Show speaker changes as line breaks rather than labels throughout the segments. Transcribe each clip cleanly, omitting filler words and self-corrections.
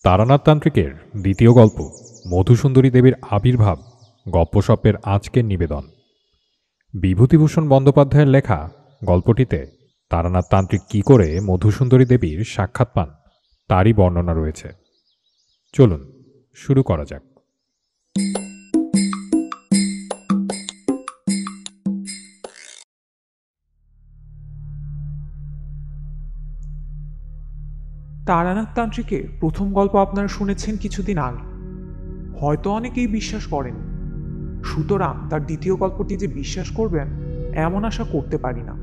তারানাথ তান্ত্রিকের দ্বিতীয় গল্প মধুসুন্দরী দেবীর আবির্ভাব গল্পস্বল্পের আজকের নিবেদন। বিভূতিভূষণ বন্দ্যোপাধ্যায়ের লেখা গল্পটিতে তারানাথ তান্ত্রিক কী করে মধুসুন্দরী দেবীর সাক্ষাৎ পান তারই বর্ণনা রয়েছে। চলুন শুরু করা যাক।
তারানাথ তান্ত্রিকের প্রথম গল্প আপনারা শুনেছেন কিছুদিন আগে, হয়তো অনেকেই বিশ্বাস করেন, সুতরাং তার দ্বিতীয় গল্পটি যে বিশ্বাস করবেন এমন আশা করতে পারি না।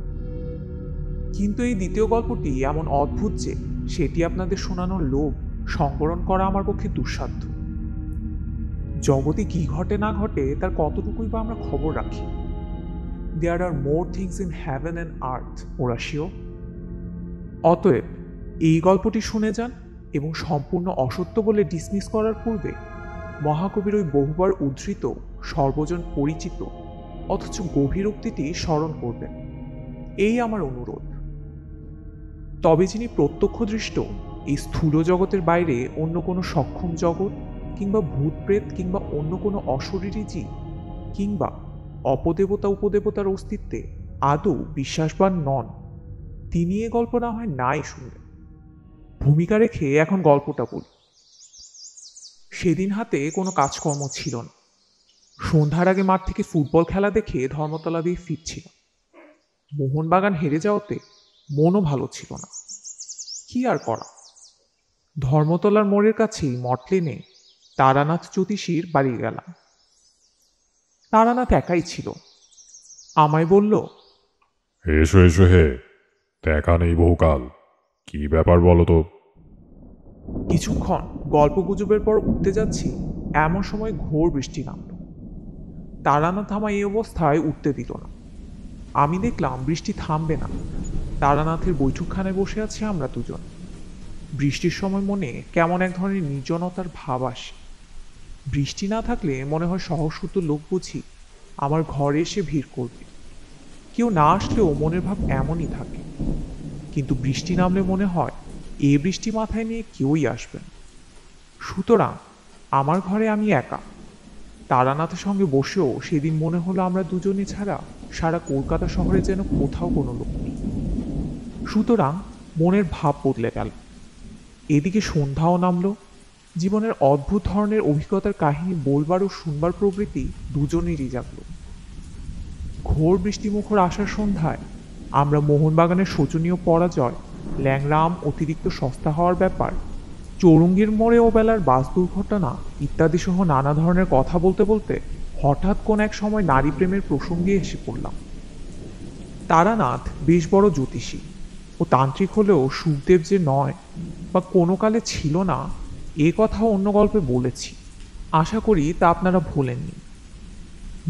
কিন্তু এই দ্বিতীয় গল্পটি এমন অদ্ভুত যে সেটি আপনাদের শোনানোর লোভ সংবরণ করা আমার পক্ষে দুঃসাধ্য। জগতে কি ঘটে না ঘটে তার কতটুকুই বা আমরা খবর রাখি। There are more things in heaven and earth, Horatio. অতএব এই গল্পটি শুনে যান এবং সম্পূর্ণ অসত্য বলে ডিসমিস করার পূর্বে মহাকবির ওই বহুবার উদ্ধৃত সর্বজন পরিচিত অথচ গভীর উক্তিটি স্মরণ করবেন, এই আমার অনুরোধ। তবে যিনি প্রত্যক্ষদৃষ্ট এই স্থূল জগতের বাইরে অন্য কোনো সক্ষম জগৎ কিংবা ভূতপ্রেত কিংবা অন্য কোনো অশরীরী জীব কিংবা অপদেবতা উপদেবতার অস্তিত্বে আদৌ বিশ্বাসবান নন, তিনি এ গল্প না হয় নাই শুনবেন। ভূমিকা রেখে এখন গল্পটা বলি। সেদিন হাতে কোনো কাজকর্ম ছিল না। সন্ধ্যার আগে মাঠ থেকে ফুটবল খেলা দেখে ধর্মতলা দিয়ে ফিরছিল। মোহনবাগান হেরে যাওয়াতে মনও ভালো ছিল না। কি আর করা, ধর্মতলার মোড়ের কাছেই মটলেনে তারানাথ জ্যোতিষীর বাড়ি গেলাম। তারানাথ একাই ছিল। আমায় বলল,
এসো এসো হে, দেখা নেই বহুকাল, কি ব্যাপার বলো তো?
কিছুক্ষণ গল্প গুজবের পর উঠতে যাচ্ছি এমন সময় ঘোর বৃষ্টি নামল। তারানাথ আমায় এই অবস্থায় উঠতে দিল না। আমি দেখলাম বৃষ্টি থামবে না। তারানাথের বৈঠকখানায় বসে আছি আমরা দুজন। বৃষ্টির সময় মনে কেমন এক ধরনের নির্জনতার ভাব আসে। বৃষ্টি না থাকলে মনে হয় সহস্রত লোক বুঝি আমার ঘরে এসে ভিড় করবে। কেউ না আসলেও মনের ভাব এমনই থাকে। কিন্তু বৃষ্টি নামলে মনে হয় এ বৃষ্টি মাথায় নিয়ে কেউই আসবেন। সুতরাং আমার ঘরে আমি একা। তারানাথের সঙ্গে বসেও সেদিন মনে হলো আমরা দুজনে ছাড়া সারা কলকাতা শহরে যেন কোথাও কোনো লোক নেই। সুতরাং মনের ভাব বদলে গেল। এদিকে সন্ধ্যাও নামলো। জীবনের অদ্ভুত ধরনের অভিজ্ঞতার কাহিনী বলবার ও শুনবার প্রবৃত্তি দুজনেরই জাগল। ঘোর বৃষ্টিমুখর আসার সন্ধ্যায় আমরা মোহনবাগানের শোচনীয় পরাজয়, ল্যাংরাম অতিরিক্ত সস্তা হওয়ার ব্যাপার, চৌরঙ্গীর মোড়ে ও বেলার বাস দুর্ঘটনা ইত্যাদি সহ নানা ধরনের কথা বলতে বলতে হঠাৎ কোন এক সময় নারী প্রেমের প্রসঙ্গে এসে পড়লাম। তারানাথ বেশ বড় জ্যোতিষী ও তান্ত্রিক হলেও সুখদেব যে নয় বা কোনো কালে ছিল না, এ কথাও অন্য গল্পে বলেছি। আশা করি তা আপনারা ভোলেননি।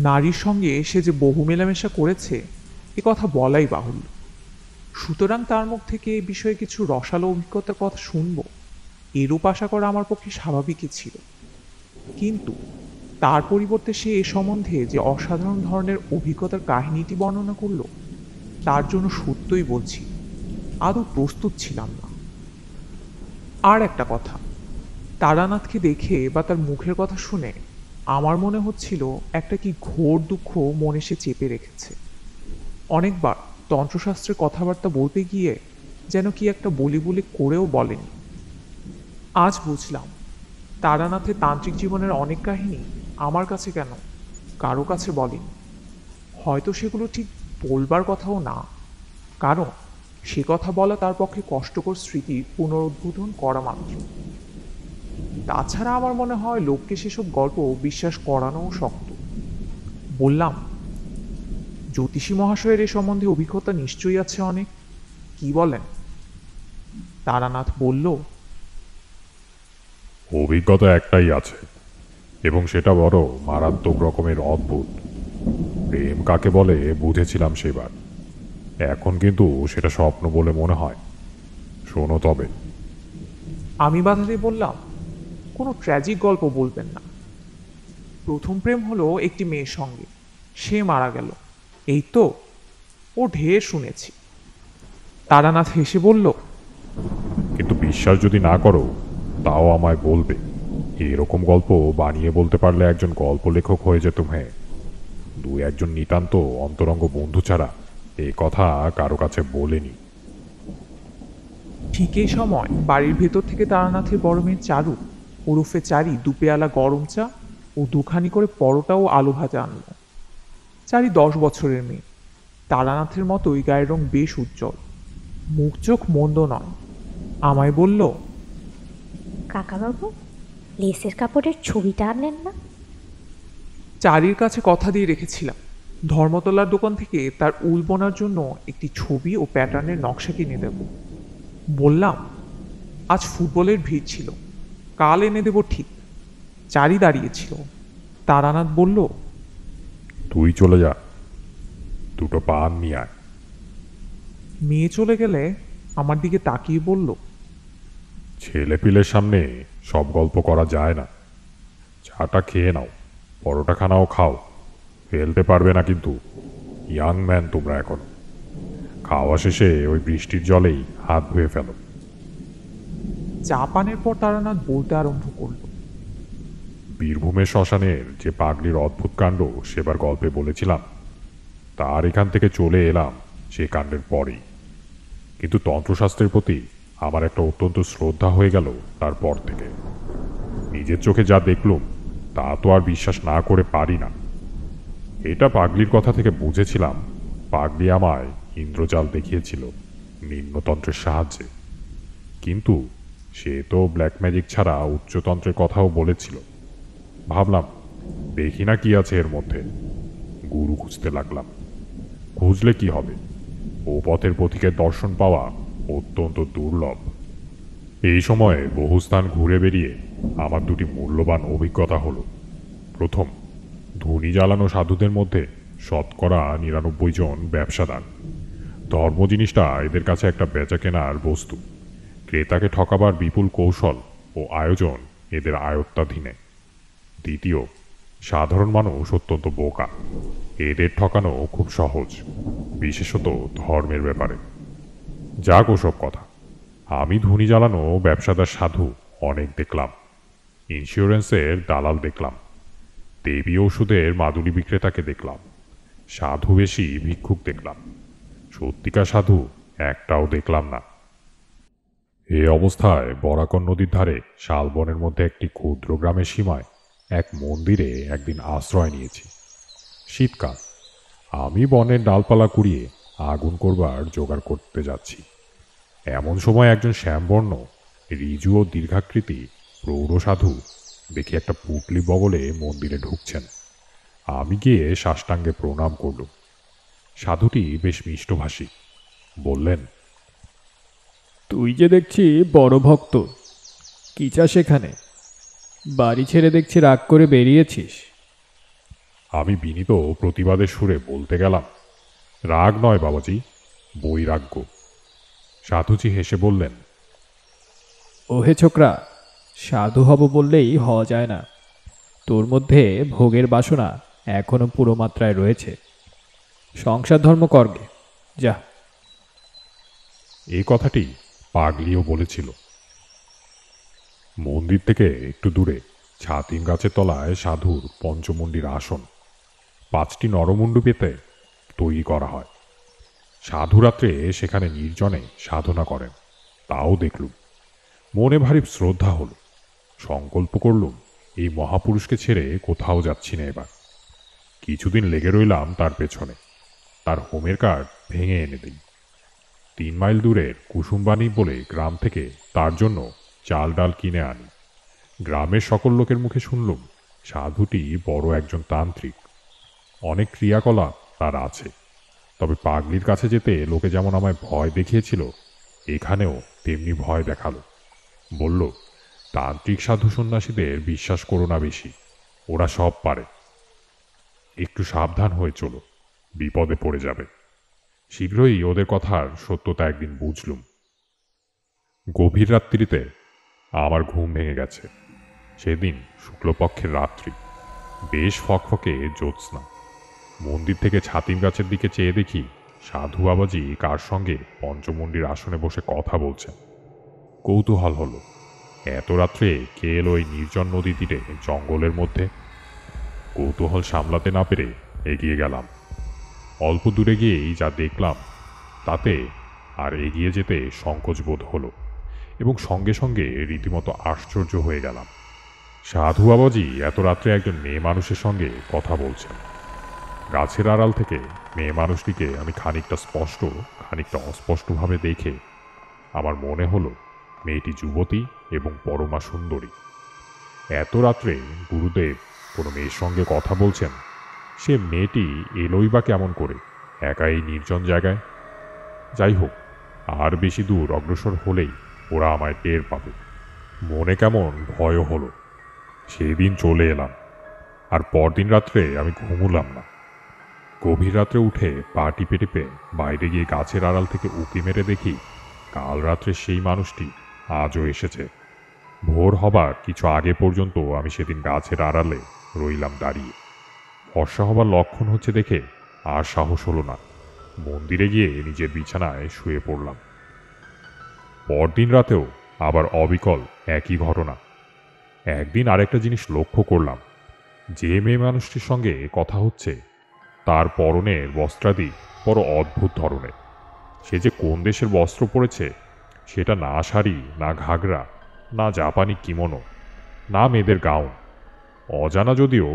নারীর সঙ্গে সে যে বহু মেলামেশা করেছে এ কথা বলাই বাহুল্য। সুতরাং তার মুখ থেকে এই বিষয়ে কিছু রসালো অভিজ্ঞতার কথা শুনব, এরূপ আশা করা আমার পক্ষে স্বাভাবিকই ছিল। কিন্তু তার পরিবর্তে সে এ সম্বন্ধে যে অসাধারণ ধরনের অভিজ্ঞতার কাহিনীটি বর্ণনা করল, তার জন্য সত্যই বলছি আদৌ প্রস্তুত ছিলাম না। আর একটা কথা, তারানাথকে দেখে বা তার মুখের কথা শুনে আমার মনে হচ্ছিল একটা কি ঘোর দুঃখ মনে সে চেপে রেখেছে। অনেকবার তন্ত্রশাস্ত্রের কথাবার্তা বলতে গিয়ে যেন কি একটা বলি বলি করেও বলেনি। আজ বুঝলাম তারানাথের তান্ত্রিক জীবনের অনেক কাহিনী আমার কাছে কেন কারো কাছে বলেনি। হয়তো সেগুলো ঠিক বলবার কথাও না, কারণ সে কথা বলা তার পক্ষে কষ্টকর স্মৃতির পুনরুদ্বোধন করা মাত্র। তাছাড়া আমার মনে হয় লোককে সেসব গল্প বিশ্বাস করানোও শক্ত। বললাম, জ্যোতিষী মহাশয়ের এ সম্বন্ধে অভিজ্ঞতা নিশ্চয়ই আছে অনেক, কি বলেন? তারানাথ বলল,
অভিজ্ঞতা একটাই আছে, এবং সেটা বড় মারাত্মক রকমের অদ্ভুত। প্রেম কাকে বলে বুঝেছিলাম সেবার, এখন কিন্তু সেটা স্বপ্ন বলে মনে হয়। শোনো তবে।
আমি বাধা দিয়ে বললাম, কোনো ট্র্যাজিক গল্প বলবেন না। প্রথম প্রেম হলো একটি মেয়ের সঙ্গে, সে মারা গেল, এই তো। ও ঢের শুনেছি। তারানাথ হেসে বলল,
কিন্তু বিশ্বাস যদি না করো তাও আমায় বলবে। এরকম গল্প বানিয়ে বলতে পারলে একজন গল্প লেখক হয়ে যেতুম। হ্যাঁ, দু একজন নিতান্ত অন্তরঙ্গ বন্ধু ছাড়া এ কথা কারো কাছে বলেনি।
ঠিক এই সময় বাড়ির ভেতর থেকে তারানাথের বড় মেয়ে চারু ওরফে চারি দুপেয়ালা গরম চা ও দুখানি করে পরোটা ও আলু ভাজা আনলো। চারি 10 বছরের মেয়ে, তারানাথের মতোই গায়ের রং বেশ উজ্জ্বল, মুখ চোখ মন্দ নয়। আমায় বলল,
কাকাবাবু, লেসের কাপড়ের ছবিটা আনলেন না?
চারির কাছে কথা দিয়ে রেখেছিলাম, ধর্মতলার দোকান থেকে তার উল বোনার জন্য একটি ছবি ও প্যাটার্নের নকশা কিনে দেব। বললাম, আজ ফুটবলের ভিড় ছিল, কাল এনে দেব ঠিক। চারি দাঁড়িয়েছিল। তারানাথ বলল,
তুই চলে যা, দুটো পান নিয়ে আয়।
মেয়ে চলে গেলে আমার দিকে তাকিয়ে বলল,
ছেলে পিলের সামনে সব গল্প করা যায় না। চাটা খেয়ে নাও, পরোটা খানাও খাও, ফেলতে পারবে না কিন্তু। ইয়াং ম্যান তোমরা এখন। খাওয়া শেষে ওই বৃষ্টির জলেই হাত ধুয়ে ফেলো।
চা পানের পর তারানাথ বলতে আরম্ভ করল,
বীরভূমের শ্মশানের যে পাগলির অদ্ভুত কাণ্ড সেবার গল্পে বলেছিলাম, তার এখান থেকে চলে এলাম সে কাণ্ডের পরেই। কিন্তু তন্ত্রশাস্ত্রের প্রতি আমার একটা অত্যন্ত শ্রদ্ধা হয়ে গেল তারপর থেকে। নিজের চোখে যা দেখলুম তা তো আর বিশ্বাস না করে পারি না। এটা পাগলির কথা থেকে বুঝেছিলাম, পাগলি আমায় ইন্দ্রজাল দেখিয়েছিল নিম্নতন্ত্রের সাহায্যে। কিন্তু সে তো ব্ল্যাক ম্যাজিক ছাড়া উচ্চতন্ত্রের কথাও বলেছিল। ভাবলাম দেখি না কি আছে এর মধ্যে। গুরু খুঁজতে লাগলাম। খুঁজলে কি হবে, ও পথের পথিকের দর্শন পাওয়া অত্যন্ত দুর্লভ। এই সময়ে বহু স্থান ঘুরে বেরিয়ে আমার দুটি মূল্যবান অভিজ্ঞতা হলো। প্রথম, ধুনি জ্বালানো সাধুদের মধ্যে 99% জন ব্যবসাদার। ধর্ম জিনিসটা এদের কাছে একটা বেচা কেনার বস্তু। ক্রেতাকে ঠকাবার বিপুল কৌশল ও আয়োজন এদের আয়ত্তাধীনে। দ্বিতীয়, সাধারণ মানুষ অত্যন্ত বোকা। এদের ঠকানো খুব সহজ, বিশেষত ধর্মের ব্যাপারে। যাক ওসব কথা। আমি ধুনি জ্বালানো ব্যবসাদার সাধু অনেক দেখলাম, ইন্স্যুরেন্সের দালাল দেখলাম, দেবী ওষুধের মাদুলি বিক্রেতাকে দেখলাম, সাধু বেশি ভিক্ষুক দেখলাম। সত্যিকার সাধু একটাও দেখলাম না। এ অবস্থায় বরাকর নদীর ধারে শালবনের মধ্যে একটি ক্ষুদ্র গ্রামের সীমায় এক মন্দিরে একদিন আশ্রয় নিয়েছি। শীতকাল। আমি বনের ডালপালা কুড়িয়ে আগুন করবার জোগাড় করতে যাচ্ছি। এমন সময় একজন শ্যামবর্ণ ঋজু ও দীর্ঘাকৃতি প্রৌঢ় সাধু দেখি একটা পুটলি বগলে মন্দিরে ঢুকছেন। আমি গিয়ে সাষ্টাঙ্গে প্রণাম করলুম। সাধুটি বেশ মিষ্টভাষী। বললেন,
তুই যে দেখছি বড় ভক্ত, কি চাস এখানে? বাড়ি ছেড়ে দেখছি রাগ করে বেরিয়েছিস।
আমি বিনীত প্রতিবাদের সুরে বলতে গেলাম, রাগ নয় বাবাজি, বৈরাগ্য। সাধুজি হেসে বললেন,
ওহে ছোকরা, সাধু হব বললেই হওয়া যায় না। তোর মধ্যে ভোগের বাসনা এখনো পুরো মাত্রায় রয়েছে। সংসার ধর্ম করগে, যা।
এই কথাটি পাগলিও বলেছিল। মন্দির থেকে একটু দূরে ছাতিম গাছের তলায় সাধুর পঞ্চমুণ্ডির আসন 5টি নরমুণ্ডু পেতে তৈরি করা হয়। সাধু রাত্রে সেখানে নির্জনে সাধনা করেন, তাও দেখলুম। মনে ভারী শ্রদ্ধা হল। সংকল্প করলুম এই মহাপুরুষকে ছেড়ে কোথাও যাচ্ছি না এবার। কিছুদিন লেগে রইলাম তার পেছনে। তার হোমের কার্ড ভেঙে এনে দিই। 3 মাইল দূরের কুসুমবাণী বলে গ্রাম থেকে তার জন্য চাল ডাল কিনে আনি। গ্রামের সকল লোকের মুখে শুনলুম সাধুটি বড় একজন তান্ত্রিক। অনেক ক্রিয়াকলাপ তার আছে। তবে পাগলির কাছে যেতে লোকে যেমন আমায় ভয় দেখিয়েছিল, এখানেও তেমনি ভয় দেখালো। বলল, তান্ত্রিক সাধু সন্ন্যাসীদের বিশ্বাস করো না বেশি, ওরা সব পারে। একটু সাবধান হয়ে চলো, বিপদে পড়ে যাবে। শীঘ্রই ওদের কথার সত্যতা একদিন বুঝলুম। গভীর রাত্রিতে আমার ঘুম ভেঙে গেছে। সেদিন শুক্লপক্ষের রাত্রি, বেশ ফকফকে জ্যোৎস্না। মন্দির থেকে ছাতিম গাছের দিকে চেয়ে দেখি সাধু বাবাজি কার সঙ্গে পঞ্চমুণ্ডির আসনে বসে কথা বলছেন। কৌতূহল হলো, এত রাত্রে কে এলো এই নির্জন নদী তীরে জঙ্গলের মধ্যে? কৌতূহল সামলাতে না পেরে এগিয়ে গেলাম। অল্প দূরে গিয়েই যা দেখলাম তাতে আর এগিয়ে যেতে সংকোচ বোধ হলো এবং সঙ্গে সঙ্গে রীতিমতো আশ্চর্য হয়ে গেলাম। সাধু বাবাজি এত রাত্রে একজন মেয়ে মানুষের সঙ্গে কথা বলছেন। গাছের আড়াল থেকে মেয়ে মানুষটিকে আমি খানিকটা স্পষ্ট খানিকটা অস্পষ্টভাবে দেখে আমার মনে হলো মেয়েটি যুবতী এবং পরমা সুন্দরী। এত রাত্রে গুরুদেব কোনো মেয়ের সঙ্গে কথা বলছেন, সে মেয়েটি এলোই বা কেমন করে একা এই নির্জন জায়গায়? যাই হোক, আর বেশি দূর অগ্রসর হলেই ওরা আমায় টের পাবে। মনে কেমন ভয়ও হলো। সেই দিন চলে এলাম, আর পরদিন রাত্রে আমি ঘুমুলাম না। গভীর রাত্রে উঠে পা টিপে টিপে বাইরে গিয়ে গাছের আড়াল থেকে উঁকি মেরে দেখি কাল রাত্রে সেই মানুষটি আজও এসেছে। ভোর হবার কিছু আগে পর্যন্ত আমি সেদিন গাছের আড়ালে রইলাম দাঁড়িয়ে। ফর্সা হবার লক্ষণ হচ্ছে দেখে আর সাহস হলো না। মন্দিরে গিয়ে নিজের বিছানায় শুয়ে পড়লাম। পরদিন রাতেও আবার অবিকল একই ঘটনা। একদিন আরেকটা জিনিস লক্ষ্য করলাম, যে মেয়ে মানুষটির সঙ্গে কথা হচ্ছে তার পরনের বস্ত্রাদি বড় অদ্ভুত ধরনের। সে যে কোন দেশের বস্ত্র পরেছে সেটা না শাড়ি, না ঘাগরা, না জাপানি কিমোনো, না মেয়েদের গাউন। অজানা যদিও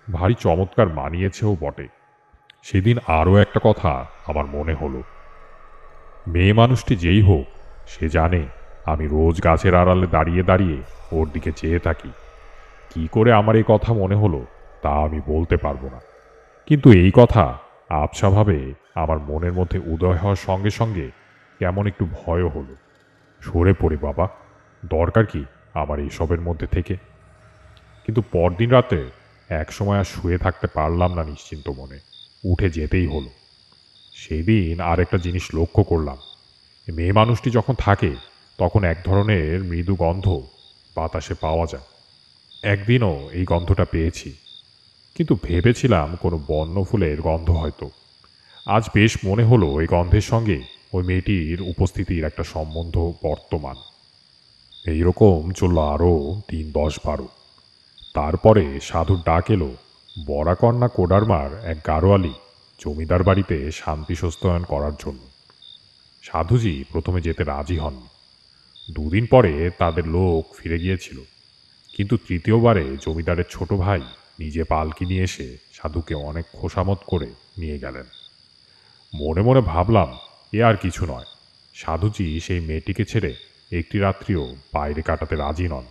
ভারী চমৎকার মানিয়েছেও বটে। সেদিন আরও একটা কথা আমার মনে হলো। মেয়ে মানুষটি যেই হোক, সে জানে আমি রোজ গাছের আড়ালে দাঁড়িয়ে দাঁড়িয়ে ওর দিকে চেয়ে থাকি। কি করে আমার এই কথা মনে হলো তা আমি বলতে পারবো না, কিন্তু এই কথা আবছাভাবে আমার মনের মধ্যে উদয় হওয়ার সঙ্গে সঙ্গে কেমন একটু ভয়ও হলো। সরে পড়ে বাবা, দরকার কি আমার এইসবের মধ্যে থেকে? কিন্তু পরদিন রাতে এক সময় আর শুয়ে থাকতে পারলাম না নিশ্চিন্ত মনে, উঠে যেতেই হলো। সেদিন আর একটা জিনিস লক্ষ্য করলাম, মেয়ে মানুষটি যখন থাকে তখন এক ধরনের মৃদু গন্ধ বাতাসে পাওয়া যায়। একদিনও এই গন্ধটা পেয়েছি, কিন্তু ভেবেছিলাম কোনো বন্য ফুলের গন্ধ হয়তো। আজ বেশ মনে হলো এই গন্ধের সঙ্গে ওই মেয়েটির উপস্থিতির একটা সম্বন্ধ বর্তমান। এইরকম চলল আরও দিন 10-12। তারপরে সাধুর ডাক এলো বরাকন্যা কোডারমার এক গাড়োয়ালি জমিদার বাড়িতে শান্তি সস্তায়ন করার জন্য। সাধুজি প্রথমে যেতে রাজি হননি। 2 দিন পরে তাদের লোক ফিরে গিয়েছিল, কিন্তু তৃতীয়বারে জমিদারের ছোট ভাই নিজে পালকি নিয়ে এসে সাধুকে অনেক খোসামত করে নিয়ে গেলেন। মনে মনে ভাবলাম এ আর কিছু নয়, সাধুজি সেই মেয়েটিকে ছেড়ে একটি রাত্রিও বাইরে কাটাতে রাজি নন।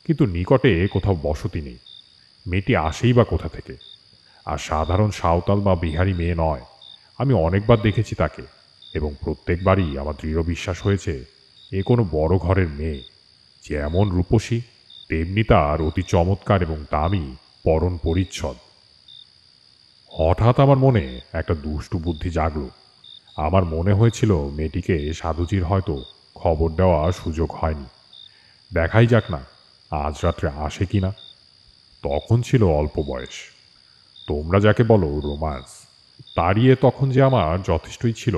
কিন্তু নিকটে কোথাও বসতি নেই, মেয়েটি আসেই বা কোথা থেকে? আর সাধারণ সাঁওতাল বা বিহারি মেয়ে নয়। আমি অনেকবার দেখেছি তাকে, এবং প্রত্যেকবারই আমার দৃঢ় বিশ্বাস হয়েছে এ কোনো বড় ঘরের মেয়ে। যেমন রূপসী তেমনি তার অতি চমৎকার এবং দামি পরন পরিচ্ছদ। হঠাৎ আমার মনে একটা দুষ্টু বুদ্ধি জাগল। আমার মনে হয়েছিল মেয়েটিকে সাধুজির হয়তো খবর দেওয়ার সুযোগ হয়নি। দেখাই যাক না আজ রাত্রে আসে কিনা। তখন ছিল অল্প বয়স, তোমরা যাকে বলো রোমান্স, তাড়িয়ে তখন যে আমার যথেষ্টই ছিল।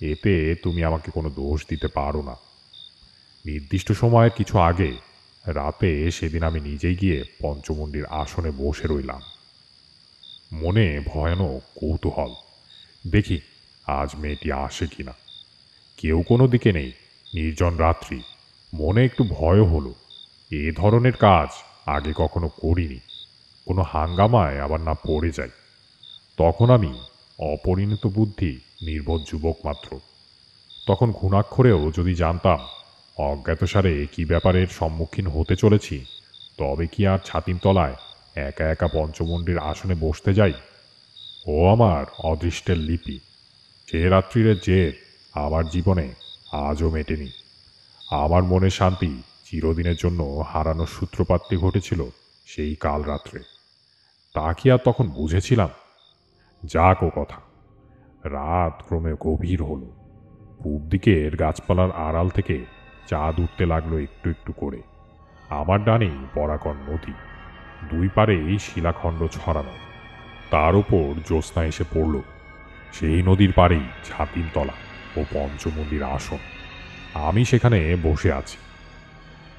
এতে তুমি আমাকে কোনো দোষ দিতে পারো না। নির্দিষ্ট সময়ের কিছু আগে রাতে সেদিন আমি নিজেই গিয়ে পঞ্চমুণ্ডির আসনে বসে রইলাম। মনে ভয়ানক কৌতূহল, দেখি আজ মেয়েটি আসে কিনা। কেউ কোনো দিকে নেই, নির্জন রাত্রি। মনে একটু ভয়ও হলো, এ ধরনের কাজ আগে কখনো করিনি। কোনো হাঙ্গামায় আবার না পড়ে যাই। তখন আমি অপরিণত বুদ্ধি নির্বোধ যুবক মাত্র। তখন ঘুণাক্ষরেও যদি জানতাম অজ্ঞাতসারে কি ব্যাপারের সম্মুখীন হতে চলেছি, তবে কি আর ছাতিম তলায় একা একা পঞ্চমুণ্ডির আসনে বসতে যাই? ও আমার অদৃষ্টের লিপি। সে রাত্রির জেদ আমার জীবনে আজও মেটেনি। আমার মনে শান্তি চিরদিনের জন্য হারানোর সূত্রপাতটি ঘটেছিল সেই কাল রাত্রে। তা কি আর তখন বুঝেছিলাম? যাক ও কথা। রাত ক্রমে গভীর হলো। পূব দিকের গাছপালার আড়াল থেকে চাঁদ উঠতে লাগলো একটু একটু করে। আমার ডানেই বরাকর নদী, 2 পারেই শিলাখণ্ড ছড়ানো। তার উপর জ্যোৎস্না এসে পড়ল। সেই নদীর পাড়েই ছাতিমতলা ও পঞ্চমুণ্ডির আসন। আমি সেখানে বসে আছি।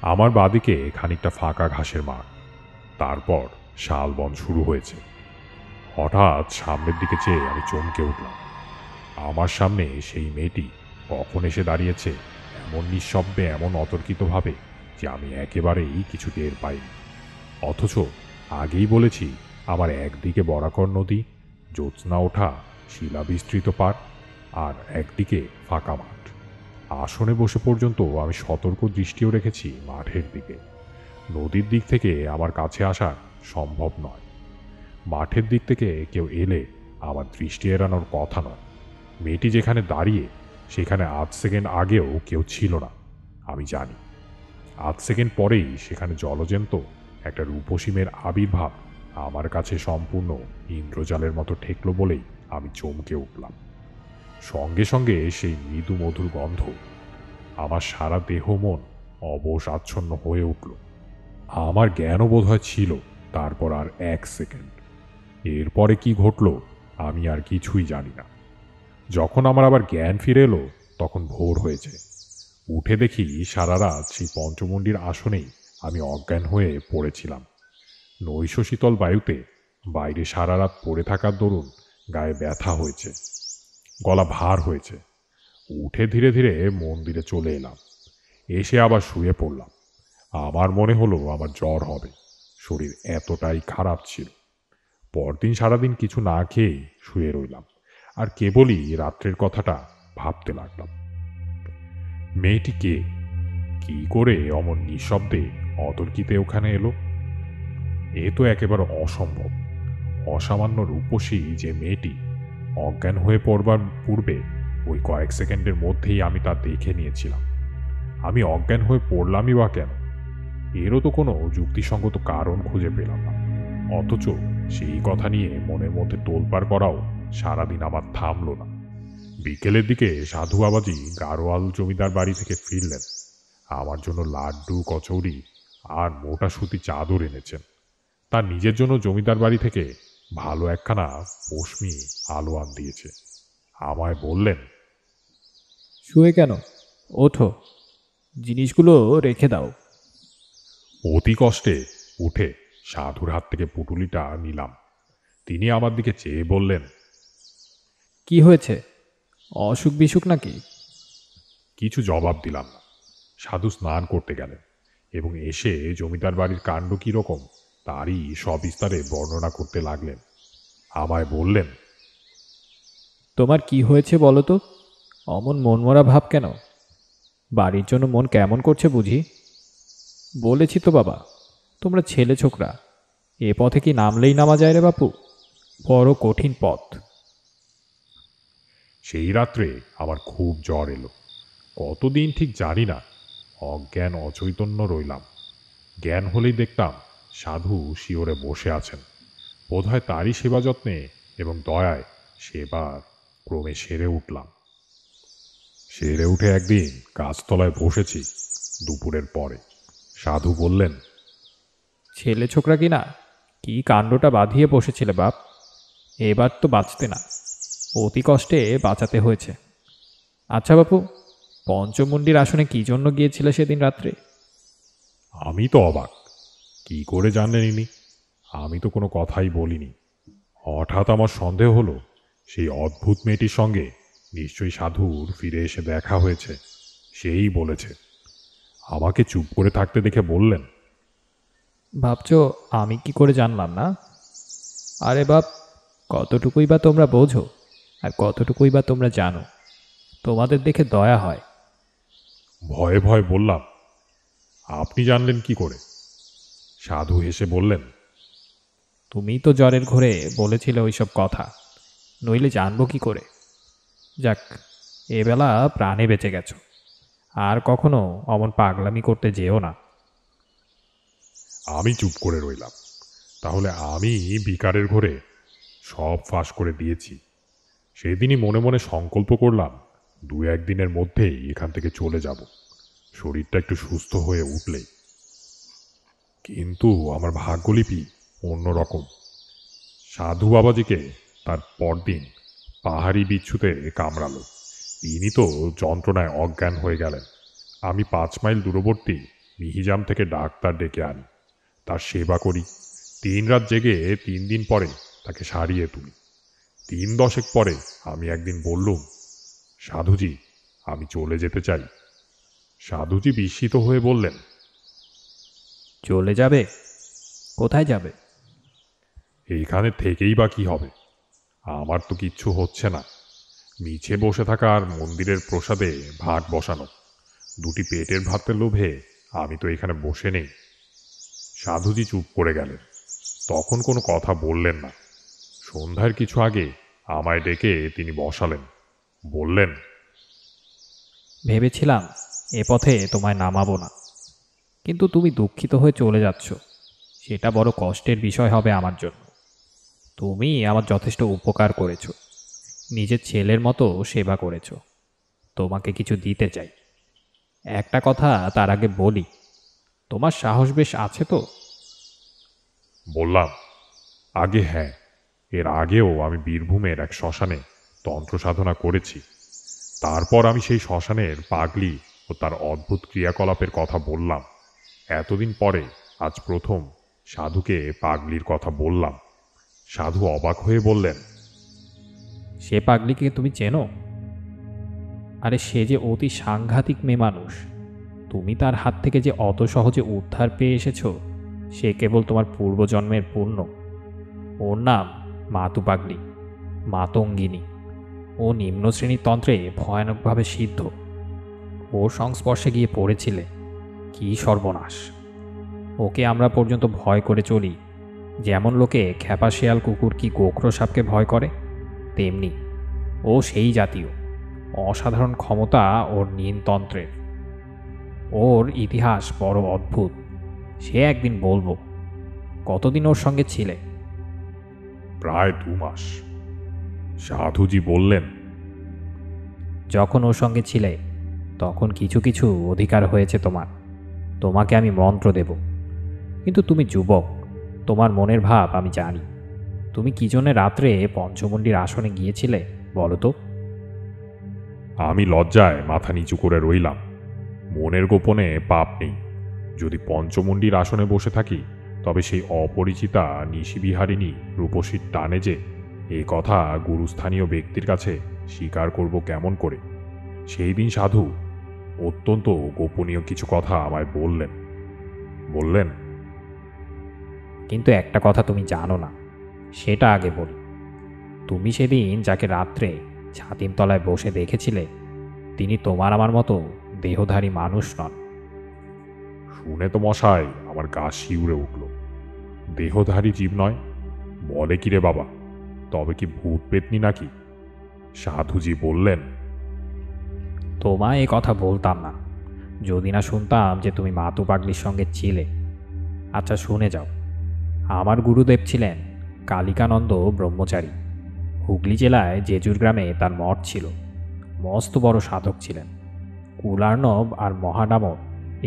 আমার বাদিকে খানিকটা ফাঁকা ঘাসের মাঠ, তারপর শালবন শুরু হয়েছে। হঠাৎ সামনের দিকে চেয়ে আমি চমকে উঠলাম। আমার সামনে সেই মেয়েটি কখন এসে দাঁড়িয়েছে, এমন নিঃশব্দে, এমন অতর্কিতভাবে যে আমি একেবারেই কিছু টের পাইনি। অথচ আগেই বলেছি, আমার একদিকে বরাকর নদী, জ্যোৎস্না ওঠা শিলাবিস্তৃত পাড়, আর একদিকে ফাঁকা মাঠ। আসনে বসে পর্যন্ত আমি সতর্ক দৃষ্টিও রেখেছি মাঠের দিকে। নদীর দিক থেকে আমার কাছে আসা সম্ভব নয়। মাঠের দিক থেকে কেউ এলে আমার দৃষ্টি এড়ানোর কথা নয়। মেয়েটি যেখানে দাঁড়িয়ে, সেখানে আধ সেকেন্ড আগেও কেউ ছিল না, আমি জানি। আধ সেকেন্ড পরেই সেখানে জলজন্ত একটা রূপসীমের আবির্ভাব আমার কাছে সম্পূর্ণ ইন্দ্রজালের মতো ঠেকল বলেই আমি চমকে উঠলাম। সঙ্গে সঙ্গে সেই মৃদু মধুর গন্ধ আমার সারা দেহ মন অবশ আচ্ছন্ন হয়ে উঠল। আমার জ্ঞানও বোধহয় ছিল তারপর আর 1 সেকেন্ড। এরপরে কি ঘটল আমি আর কিছুই জানি না। যখন আমার আবার জ্ঞান ফিরে এলো তখন ভোর হয়েছে। উঠে দেখি সারা রাত সেই পঞ্চমুণ্ডির আসনেই আমি অজ্ঞান হয়ে পড়েছিলাম। নৈশ শীতল বায়ুতে বাইরে সারা রাত পড়ে থাকার দরুন গায়ে ব্যথা হয়েছে, গলা ভার হয়েছে। উঠে ধীরে ধীরে মন্দিরে চলে এলাম। এসে আবার শুয়ে পড়লাম। আমার মনে হলো আমার জ্বর হবে, শরীর এতটাই খারাপ ছিল। পরদিন সারাদিন কিছু না খেয়েই শুয়ে রইলাম, আর কেবলই রাত্রের কথাটা ভাবতে লাগলাম। মেয়েটি কে? কি করে অমন নিঃশব্দে অতর্কিতে ওখানে এলো? এ তো একেবারে অসম্ভব। অসামান্য রূপসী যে মেয়েটি, অজ্ঞান হয়ে পড়বার পূর্বে ওই কয়েক সেকেন্ডের মধ্যেই আমি তা দেখে নিয়েছিলাম। আমি অজ্ঞান হয়ে পড়লামই বা কেন? এরও তো কোনো যুক্তিসঙ্গত কারণ খুঁজে পেলাম না। অথচ সেই কথা নিয়ে মনের মধ্যে তোলপাড় করাও সারাদিন আমার থামল না। বিকেলের দিকে সাধু বাবাজি গাড়োয়াল জমিদার বাড়ি থেকে ফিরলেন। আমার জন্য লাড্ডু, কচৌরি আর মোটা সুতি চাদর এনেছেন। তার নিজের জন্য জমিদার বাড়ি থেকে ভালো একখানা পশমি আলোয়ান দিয়েছে। আমায় বললেন,
শুয়ে কেন? ওঠো, জিনিসগুলো রেখে দাও।
অতি কষ্টে উঠে সাধুর হাত থেকে পুটুলিটা নিলাম। তিনি আমার দিকে চেয়ে বললেন,
কি হয়েছে? অসুখ বিসুখ নাকি?
কিছু জবাব দিলাম না। সাধু স্নান করতে গেলেন এবং এসে জমিদার বাড়ির কাণ্ড কীরকম তারই সবিস্তারে বর্ণনা করতে লাগলেন। আমায় বললেন,
তোমার কি হয়েছে বলো তো? অমন মনমরা ভাব কেন? বাড়ির জন্য মন কেমন করছে বুঝি? বলেছি তো বাবা, তোমরা ছেলে ছোকরা, এ পথে কি নামলেই নামা যায় রে বাপু? বড় কঠিন পথ।
সেই রাত্রে আমার খুব জ্বর এলো। কতদিন ঠিক জানি না, অজ্ঞান অচৈতন্য রইলাম। জ্ঞান হলেই দেখতাম সাধু শিওরে বসে আছেন। বোধহয় তারই সেবা যত্নে এবং দয়ায় সেবার ক্রমে সেরে উঠলাম। সেরে উঠে একদিন গাছতলায় বসেছি দুপুরের পরে। সাধু বললেন,
ছেলে ছোকরা কি না, কি কাণ্ডটা বাঁধিয়ে বসেছিলে বাপ! এবার তো বাঁচতে না, অতি কষ্টে বাঁচাতে হয়েছে। আচ্ছা বাপু, পঞ্চমুণ্ডির আসনে কি জন্য গিয়েছিলে সেদিন রাত্রে?
আমি তো অবাক, কি করে জানলেন ইনি? আমি তো কোনো কথাই বলিনি। হঠাৎ আমার সন্দেহ হলো সেই অদ্ভুত মেয়েটির সঙ্গে নিশ্চয়ই সাধুর ফিরে এসে দেখা হয়েছে। সেই বলেছে। আমাকে চুপ করে থাকতে দেখে বললেন,
ভাবছো আমি কি করে জানলাম না? আরে বাপ, কতটুকুই বা তোমরা বোঝো আর কতটুকুই বা তোমরা জানো? তোমাদের দেখে দয়া হয়।
ভয়ে ভয়ে বললাম, আপনি জানলেন কি করে? সাধু হেসে বললেন,
তুমি তো জ্বরের ঘোরে বলেছিলে ওইসব কথা, নইলে জানবো কি করে? যাক, এবেলা প্রাণে বেঁচে গেছো। আর কখনো অমন পাগলামি করতে যেও না।
আমি চুপ করে রইলাম। তাহলে আমি বিকারের ঘরে সব ফাঁস করে দিয়েছি। সেদিনই মনে মনে সংকল্প করলাম, 2-1 দিনের মধ্যেই এখান থেকে চলে যাব, শরীরটা একটু সুস্থ হয়ে উঠলেই। কিন্তু আমার ভাগ্যলিপি অন্যরকম। সাধু বাবাজিকে তার পরদিন পাহাড়ি বিচ্ছুতে কামড়ালো। তিনি তো যন্ত্রণায় অজ্ঞান হয়ে গেলেন। আমি 5 মাইল দূরবর্তী মিহিজাম থেকে ডাক্তার ডেকে আনি, তার সেবা করি। 3 রাত জেগে 3 দিন পরে তাকে সারিয়ে তুলি। 3 দশেক পরে আমি একদিন বললুম, সাধুজি, আমি চলে যেতে চাই। সাধুজি বিস্মিত হয়ে বললেন,
চলে যাবে? কোথায় যাবে?
এইখানে থেকেই বা কি হবে? আমার তো কিচ্ছু হচ্ছে না। মিছে বসে থাকা আর মন্দিরের প্রসাদে ভাগ বসানো, দুটি পেটের ভাতের লোভে আমি তো এখানে বসে নেই। সাধুজি চুপ করে গেলেন, তখন কোনো কথা বললেন না। সন্ধ্যার কিছু আগে আমায় ডেকে তিনি বসালেন, বললেন,
ভেবেছিলাম এ পথে তোমায় নামাবো না, কিন্তু তুমি দুঃখিত হয়ে চলে যাচ্ছ। সেটা বড় কষ্টের বিষয় হবে আমার জন্য। তুমি আমার যথেষ্ট উপকার করেছো, নিজের ছেলের মতো সেবা করেছো। তোমাকে কিছু দিতে চাই। একটা কথা তার আগে বলি, তোমার সাহস বেশ আছে তো?
বললাম, আগে হ্যাঁ, এর আগেও আমি বীরভূমের এক শ্মশানে তন্ত্র সাধনা করেছি। তারপর আমি সেই শ্মশানের পাগলি ও তার অদ্ভুত ক্রিয়াকলাপের কথা বললাম। এতদিন পরে আজ প্রথম সাধুকে পাগলির কথা বললাম। সাধু অবাক হয়ে বললেন,
সে পাগলিকে তুমি চেনো? আরে সে যে অতি সাংঘাতিক মেয়ে মানুষ। তুমি তার হাত থেকে যে অত সহজে উদ্ধার পেয়ে এসেছো, সে কেবল তোমার পূর্বজন্মের পুণ্য। ওর নাম মাতু পাগলি, মাতঙ্গিনী। ও নিম্ন শ্রেণীর তন্ত্রে ভয়ানকভাবে সিদ্ধ। ওর সংস্পর্শে গিয়ে পড়েছিলে, কি সর্বনাশ! ওকে আমরা পর্যন্ত ভয় করে চলি। যেমন লোকে খ্যাপা শেয়াল কুকুর কি গোখরো সাপকে ভয় করে, তেমনি ও সেই জাতীয়। অসাধারণ ক্ষমতা ওর নিয়ন্ত্রণের। ওর ইতিহাস বড় অদ্ভুত। সে একদিন বলবো। কতদিন ওর সঙ্গে ছিলে?
প্রায় 2 মাস। সাধুজি বললেন,
যখন ওর সঙ্গে ছিলে তখন কিছু কিছু অধিকার হয়েছে তোমার। তোমাকে আমি মন্ত্র দেব, কিন্তু তুমি যুবক, তোমার মনের ভাব আমি জানি। তুমি কি জন্যে রাত্রে পঞ্চমুণ্ডির আসনে গিয়েছিলে বলো তো?
আমি লজ্জায় মাথা নিচু করে রইলাম। মনের গোপনে পাপ নেই। যদি পঞ্চমুণ্ডির আসনে বসে থাকি, তবে সেই অপরিচিতা নিশিবিহারিণী রূপসীর টানে যে, এ কথা গুরুস্থানীয় ব্যক্তির কাছে স্বীকার করব কেমন করে? সেই দিন সাধু অত্যন্ত গোপনীয় কিছু কথা আমায় বললেন,
কিন্তু একটা কথা তুমি জানো না, সেটা আগে বলি। তুমি সেদিন যাকে রাত্রে ছাতিম তলায় বসে দেখেছিলে, তিনি তোমার আমার মতো দেহধারী মানুষ নন।
শুনে তো মশাই আমার গা শিউরে উঠল। দেহধারী জীব নয় বলে কি রে বাবা? তবে কি ভূত পেতনি নাকি? সাধুজি বললেন,
তোমায় এ কথা বলতাম না যদি না শুনতাম যে তুমি মাতু পাগলির সঙ্গে ছিলে। আচ্ছা শুনে যাও। আমার গুরুদেব ছিলেন কালিকানন্দ ব্রহ্মচারী। হুগলি জেলায় জেজুর গ্রামে তার মঠ ছিল। মস্ত বড় সাধক ছিলেন। কুলার্ণব আর মহাডামর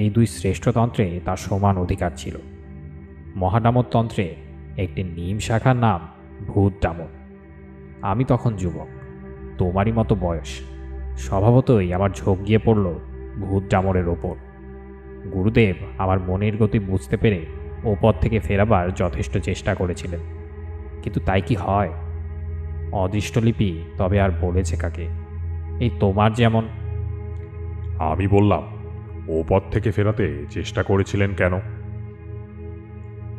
এই 2 শ্রেষ্ঠতন্ত্রে তার সমান অধিকার ছিল। মহাডামর তন্ত্রে একটি নিম শাখার নাম ভূত ডামর। আমি তখন যুবক, তোমারই মতো বয়স। স্বভাবতই আমার ঝোঁক গিয়ে পড়ল ভূত ডামরের ওপর। গুরুদেব আমার মনের গতি বুঝতে পেরে ও পথ থেকে ফেরাবার যথেষ্ট চেষ্টা করেছিলেন, কিন্তু তাই কি হয়? অদৃষ্টলিপি তবে আর বলেছে কাকে? এই তোমার যেমন।
আমি বললাম, ও পথ থেকে ফেরাতে চেষ্টা করেছিলেন কেন?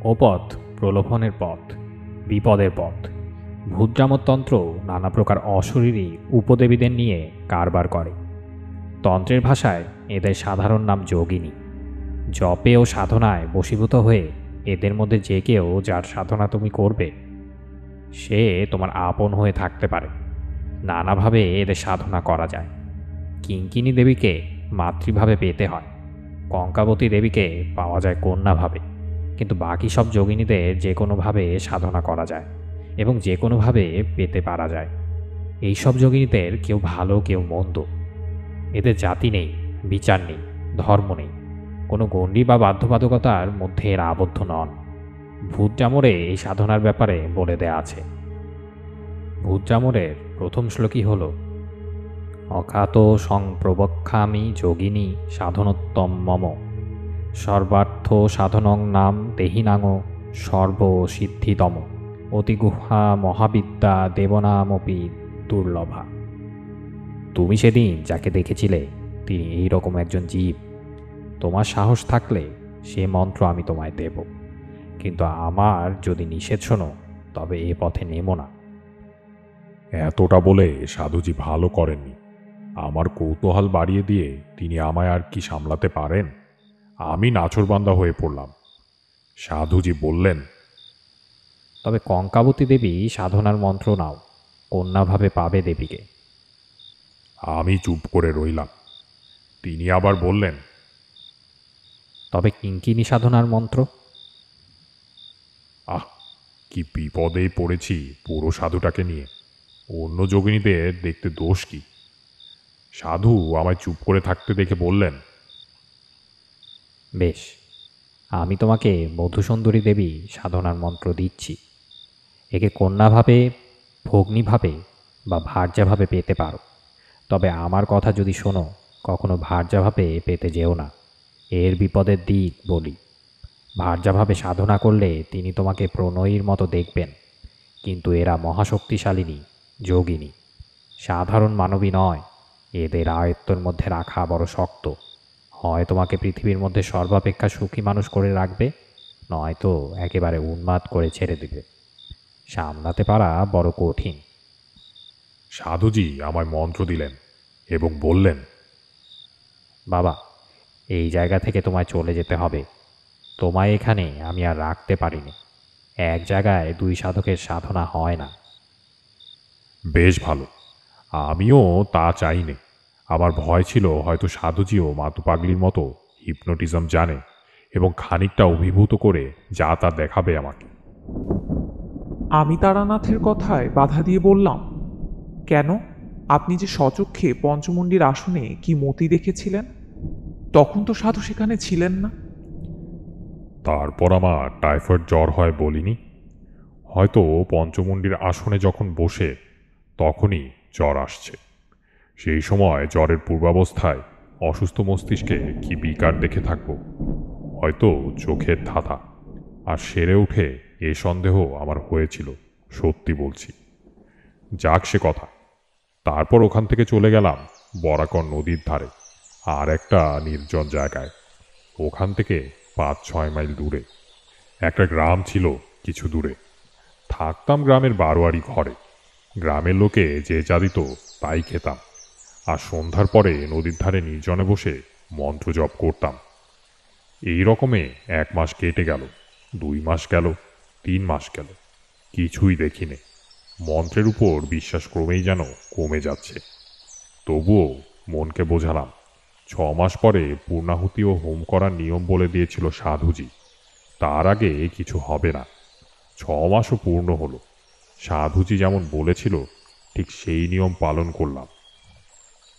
ও পথ প্রলোভনের পথ, বিপদের পথ। ভূতডামতন্ত্র নানা প্রকার অশরীরী উপদেবীদের নিয়ে কারবার করে। তন্ত্রের ভাষায় এদের সাধারণ নাম যোগিনী। জপে ও সাধনায় বশীভূত হয়ে এদের মধ্যে যে কেউ যার সাধনা তুমি করবে, সে তোমার আপন হয়ে থাকতে পারে। নানাভাবে এদের সাধনা করা যায়। কিঙ্কিনী দেবীকে মাতৃভাবে পেতে হয়, কঙ্কাবতী দেবীকে পাওয়া যায় কন্যাভাবে, কিন্তু বাকি সব যোগিনীদের যে কোনোভাবে সাধনা করা যায় এবং যে কোনোভাবে পেতে পারা যায়। এই সব যোগিনীদের কেউ ভালো কেউ মন্দ। এদের জাতি নেই, বিচার নেই, ধর্ম নেই, কোনো গণ্ডি বা বাধ্যবাধকতার মধ্যে এরা আবদ্ধ নন। ভূতজামরে এই সাধনার ব্যাপারে বলে দেয়া আছে। ভূতজামরের প্রথম শ্লোকই হল, অখাত সংপ্রবক্ষামি যোগিনী সাধনোত্তম মম
সর্বার্থ সাধনং নাম দেহিনাঙ সর্বসিদ্ধিতম অতিগুহা মহাবিদ্যা দেবনামপি দুর্লভা। তুমি সেদিন যাকে দেখেছিলে তিনি এই রকম একজন জীব। তোমার সাহস থাকলে সে মন্ত্র আমি তোমায় দেব, কিন্তু আমার যদি নিষেধ শোনো তবে এ পথে নেমো না।
এতটা বলে সাধুজি ভালো করেননি। আমার কৌতূহল বাড়িয়ে দিয়ে তিনি আমায় আর কি সামলাতে পারেন? আমি নাছোড়বান্দা হয়ে পড়লাম। সাধুজি বললেন,
তবে কঙ্কাবতী দেবী সাধনার মন্ত্র নাও, কন্যাভাবে পাবে দেবীকে।
আমি চুপ করে রইলাম। তিনি আবার বললেন,
তবে কিঙ্কিনী সাধনার মন্ত্র?
আহ, কি বিপদেই পড়েছি পুরো সাধুটাকে নিয়ে। অন্য যোগিনীদের দেখতে দোষ কি? সাধু আমায় চুপ করে থাকতে দেখে বললেন,
বেশ, আমি তোমাকে মধুসুন্দরী দেবী সাধনার মন্ত্র দিচ্ছি। একে কন্যাভাবে, ভগ্নীভাবে বা ভার্যাভাবে পেতে পারো। তবে আমার কথা যদি শোনো, কখনো ভার্যাভাবে পেতে যেও না। এর বিপদের দিক বলি। ভার্যাভাবে সাধনা করলে তিনি তোমাকে প্রণয়ীর মতো দেখবেন, কিন্তু এরা মহাশক্তিশালিনী, যোগিনী, সাধারণ মানবী নয়। এদের আয়ত্তের মধ্যে রাখা বড় শক্ত। হয় তোমাকে পৃথিবীর মধ্যে সর্বাপেক্ষা সুখী মানুষ করে রাখবে, নয়তো একেবারে উন্মাদ করে ছেড়ে দিবে। সামলাতে পারা বড় কঠিন।
সাধুজি আমায় মন্ত্র দিলেন এবং বললেন,
বাবা, এই জায়গা থেকে তোমায় চলে যেতে হবে। তোমায় এখানে আমি আর রাখতে পারিনি। এক জায়গায় দুই সাধকের সাধনা হয় না।
বেশ ভালো, আমিও তা চাইনি। আমার ভয় ছিল হয়তো সাধুজিও মাতু পাগলির মতো হিপনোটিজম জানে এবং খানিকটা অভিভূত করে যা তা দেখাবে আমাকে।
আমি তারানাথের কথায় বাধা দিয়ে বললাম, কেন? আপনি যে স্বচক্ষে পঞ্চমুণ্ডির আসনে কি মতি দেখেছিলেন, তখন তো সাধু সেখানে ছিলেন না।
তারপর আমার টাইফয়েড জ্বর হয় বলিনি? হয়তো পঞ্চমুণ্ডির আসনে যখন বসে তখনই জ্বর আসছে। সেই সময় জ্বরের পূর্বাবস্থায় অসুস্থ মস্তিষ্কে কি বিকার দেখে থাকব, হয়তো চোখের ধাঁধা। আর সেরে উঠে এ সন্দেহ আমার হয়েছিল, সত্যি বলছি। যাক সে কথা। তারপর ওখান থেকে চলে গেলাম বরাকর নদীর ধারে আর একটা নির্জন জায়গায়। ওখান থেকে 5-6 মাইল দূরে একটা গ্রাম ছিল কিছু দূরে। থাকতাম গ্রামের বারোয়ারি ঘরে। গ্রামের লোকে যে যা দিত তাই খেতাম, আর সন্ধ্যার পরে নদীর ধারে নির্জনে বসে মন্ত্র জপ করতাম। এই রকমে 1 মাস কেটে গেল, 2 মাস গেল, 3 মাস গেল, কিছুই দেখিনি। মন্ত্রের উপর বিশ্বাস ক্রমেই যেন কমে যাচ্ছে। তবুও মনকে বোঝালাম 6 মাস পরে পূর্ণাহুতি ও হোম করার নিয়ম বলে দিয়েছিল সাধুজি। তার আগে কিছু হবে না। 6 মাসও পূর্ণ হলো। সাধুজি যেমন বলেছিল ঠিক সেই নিয়ম পালন করলাম।